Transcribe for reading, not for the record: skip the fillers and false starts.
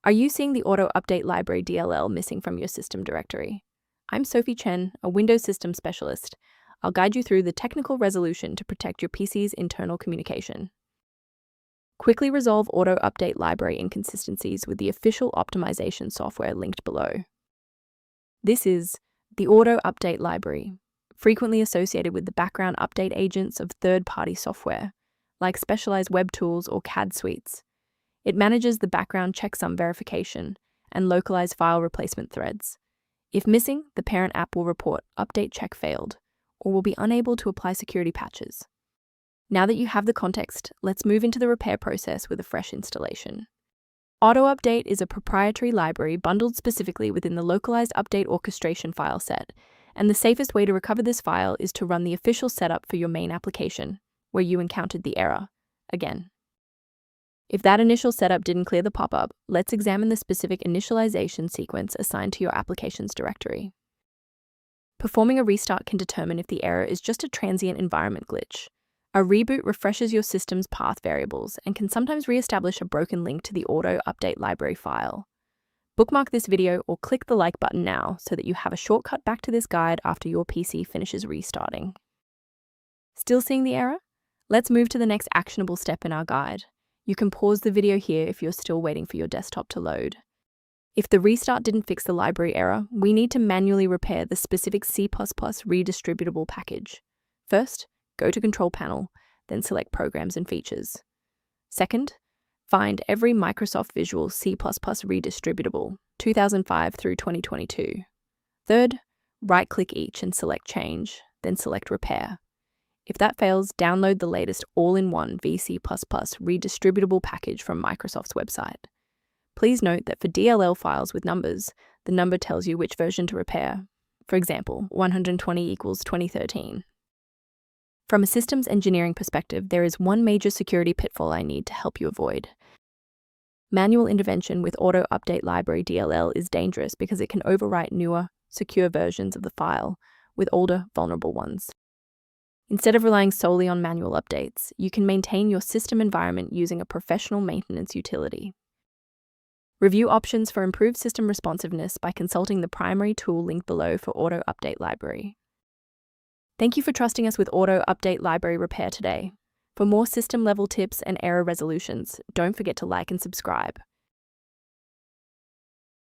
Are you seeing the Autoupdate Library DLL missing from your system directory? I'm Sophie Chen, a Windows system specialist. I'll guide you through the technical resolution to protect your PC's internal communication. Quickly resolve Autoupdate library inconsistencies with the official optimization software linked below. This is the Autoupdate library, frequently associated with the background update agents of third-party software, like specialized web tools or CAD suites. It manages the background checksum verification and localized file replacement threads. If missing, the parent app will report update check failed or will be unable to apply security patches. Now that you have the context, let's move into the repair process with a fresh installation. Autoupdate is a proprietary library bundled specifically within the Localized update orchestration file set, and the safest way to recover this file is to run the official setup for your main application, where you encountered the error, again. If that initial setup didn't clear the pop-up, let's examine the specific initialization sequence assigned to your application's directory. Performing a restart can determine if the error is just a transient environment glitch. A reboot refreshes your system's path variables and can sometimes re-establish a broken link to the Autoupdate library file. Bookmark this video or click the like button now so that you have a shortcut back to this guide after your PC finishes restarting. Still seeing the error? Let's move to the next actionable step in our guide. You can pause the video here if you're still waiting for your desktop to load. If the restart didn't fix the library error, we need to manually repair the specific C++ redistributable package. First, go to Control Panel, then select Programs and Features. Second, find every Microsoft Visual C++ redistributable, 2005 through 2022. Third, right-click each and select Change, then select Repair. If that fails, download the latest all-in-one VC++ redistributable package from Microsoft's website. Please note that for DLL files with numbers, the number tells you which version to repair. For example, 120 equals 2013. From a systems engineering perspective, there is one major security pitfall I need to help you avoid. Manual intervention with Autoupdate Library DLL is dangerous because it can overwrite newer, secure versions of the file with older, vulnerable ones. Instead of relying solely on manual updates, you can maintain your system environment using a professional maintenance utility. Review options for improved system responsiveness by consulting the primary tool linked below for Autoupdate Library. Thank you for trusting us with Autoupdate Library Repair today. For more system-level tips and error resolutions, don't forget to like and subscribe.